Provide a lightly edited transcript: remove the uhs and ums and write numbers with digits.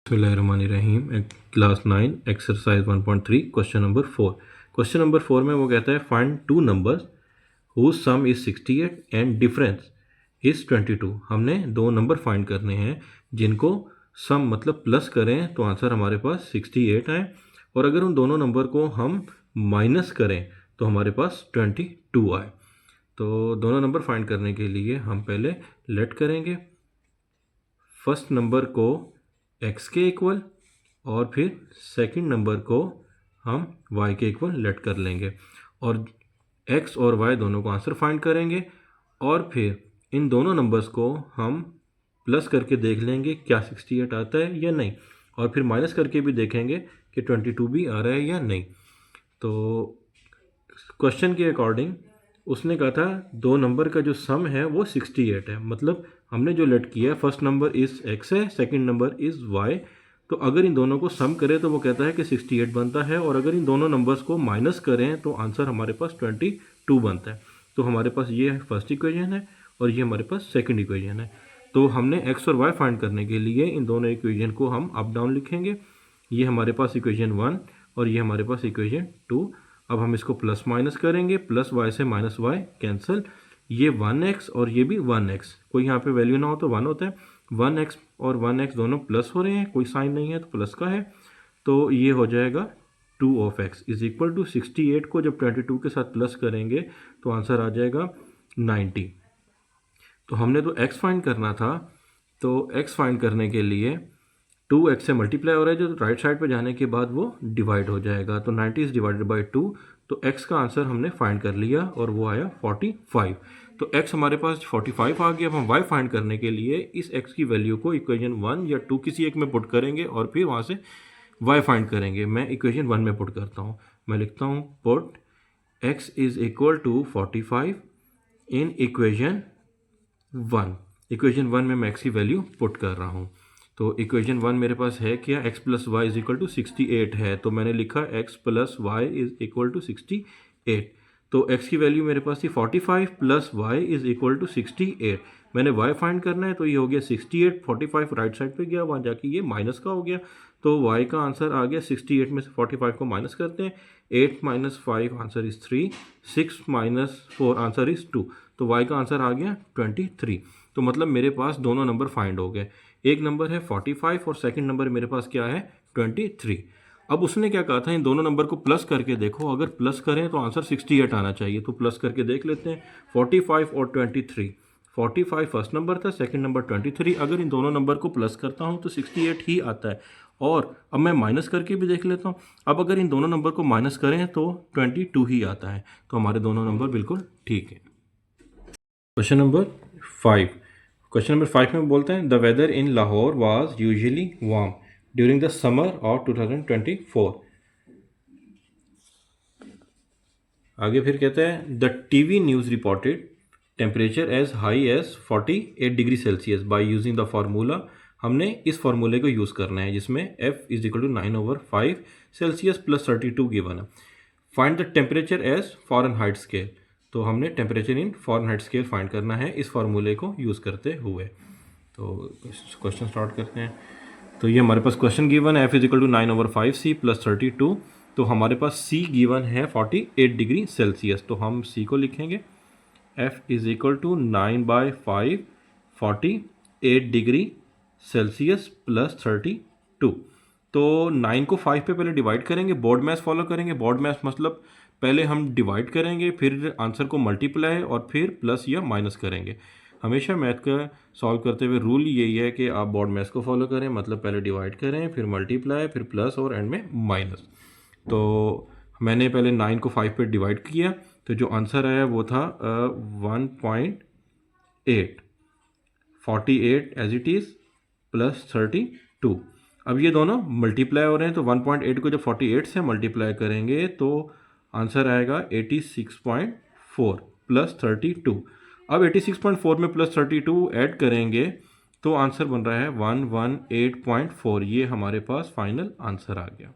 बिस्मिल्लाहिर्रहमानिर्रहीम। Class 9 exercise 1.3 question number 4। Question number 4 में वो कहता है find two numbers whose sum is 68 and difference is 22। हमने दो नंबर फाइंड करने हैं जिनको सम मतलब प्लस करें तो आंसर हमारे पास 68 आए, और अगर उन दोनों नंबर को हम माइनस करें तो हमारे पास 22 आए। तो दोनों नंबर फाइंड करने के लिए हम पहले लेट करेंगे फर्स्ट नंबर को x के इक्वल और फिर सेकंड नंबर को हम y के इक्वल लेट कर लेंगे, और x और y दोनों को आंसर फाइंड करेंगे, और फिर इन दोनों नंबर्स को हम प्लस करके देख लेंगे क्या 68 आता है या नहीं, और फिर माइनस करके भी देखेंगे कि 22 भी आ रहा है या नहीं। तो क्वेश्चन के अकॉर्डिंग उसने कहा था दो नंबर का जो सम है वो 68 है, मतलब हमने जो लेट किया है फर्स्ट नंबर इज़ x है, सेकंड नंबर इज़ y। तो अगर इन दोनों को सम करें तो वो कहता है कि 68 बनता है, और अगर इन दोनों नंबर्स को माइनस करें तो आंसर हमारे पास 22 बनता है। तो हमारे पास ये फर्स्ट इक्वेशन है और ये हमारे पास सेकंड इक्वेशन है। तो हमने x और y फाइंड करने के लिए इन दोनों इक्वेशन को हम अप डाउन लिखेंगे। ये हमारे पास इक्वेशन 1 और ये हमारे पास इक्वेशन 2। अब हम इसको प्लस माइनस करेंगे, प्लस y से माइनस y कैंसिल, ये 1x और ये भी 1x, कोई यहाँ पे वैल्यू ना हो तो 1 होता है। 1x और 1x दोनों प्लस हो रहे हैं, कोई साइन नहीं है तो प्लस का है, तो ये हो जाएगा 2 of x is equal to 68 को जब 22 के साथ प्लस करेंगे तो आंसर आ जाएगा 90। तो हमने तो x फाइंड करना था, तो x फाइंड करने के लिए 2x से मल्टीप्लाई हो रहा है जो राइट साइड पे जाने के बाद वो डिवाइड हो जाएगा, तो 90 इज डिवाइडेड बाई 2। तो x का आंसर हमने फाइंड कर लिया और वो आया 45। तो x हमारे पास 45 आ गया। अब हम y फाइंड करने के लिए इस x की वैल्यू को इक्वेशन 1 या 2 किसी एक में पुट करेंगे और फिर वहाँ से y फाइंड करेंगे। मैं इक्वेशन 1 में पुट करता हूँ, मैं लिखता हूँ put x is equal to 45 in equation 1। Equation 1 में मैं x की वैल्यू पुट कर रहा हूँ। तो इक्वेशन 1 मेरे पास है क्या, x plus y is equal to 68 है, तो मैंने लिखा x plus y is equal to 68। तो x की वैल्यू मेरे पास थी 45 plus y is equal to 68। मैंने y फाइंड करना है तो ये हो गया 68, 45 राइट साइड पे गया, वहाँ जाके ये माइनस का हो गया, तो y का आंसर आ गया 68 में से 45 को माइनस करते हैं, 8 minus 5 answer is 3, 6 minus 4 answer is 2, तो y का आंसर आ गया 23। तो मतलब मेरे पास दोनों नंबर फाइंड हो गए, एक नंबर है 45 और सेकंड नंबर मेरे पास क्या है 23। अब उसने क्या कहा था इन दोनों नंबर को प्लस करके देखो, अगर प्लस करें तो आंसर 68 आना चाहिए, तो प्लस करके देख लेते हैं 45 और 23। 45 फर्स्ट नंबर था, सेकंड नंबर 23, अगर इन दोनों नंबर को प्लस करता हूं तो 68 ही आता है। और अब मैं माइनस करके भी देख लेता हूं, अब अगर इन दोनों नंबर को माइनस करें तो 22 ही आता है, तो हमारे दोनों नंबर बिल्कुल ठीक है। Question number 5। क्वेश्चन नंबर 5 में बोलते हैं the weather in Lahore was usually warm during the summer of 2024। आगे फिर कहते हैं the TV news reported temperature as high as 48 degree Celsius by using the formula. हमने इस फार्मूले को यूज़ करना है जिसमें f is equal to 9/5 Celsius plus 32 given है। Find the temperature as Fahrenheit scale, तो हमने temperature in Fahrenheit scale find करना है इस फार्मूले को यूज़ करते हुए। तो क्वेश्चन स्टार्ट करते हैं। तो ये हमारे पास क्वेश्चन गिवन है f is equal to 9/5 c plus 32, तो हमारे पास c गिवन है 48 डिग्री सेल्सियस, तो हम c को लिखेंगे f is equal to 9/5 48 degree Celsius plus 32। तो 9 को 5 पे पहले डिवाइड करेंगे, बोर्ड मैथ फॉलो करेंगे। बोर्ड मैथ मतलब पहले हम डिवाइड करेंगे, फिर आंसर को मल्टीप्लाई और फिर प्लस या माइनस करेंगे। हमेशा मैथ का सॉल्व करते हुए रूल यही है कि आप बोर्ड मैथ को फॉलो करें, मतलब पहले डिवाइड करें, फिर मल्टीप्लाई, फिर प्लस और एंड में माइनस। तो मैंने पहले 9 को 5 पे डिवाइड किया, तो जो आंसर आया वो था 1.8, 48 एज इट इज़ प्लस 32। अब ये दोनों मल्टीप्लाई हो रहे हैं, तो 1.8 को जब 48 से मल्टीप्लाई करेंगे तो आंसर आएगा 86.4 प्लस 32। अब 86.4 में प्लस 32 ऐड करेंगे तो आंसर बन रहा है 118.4। ये हमारे पास फाइनल आंसर आ गया।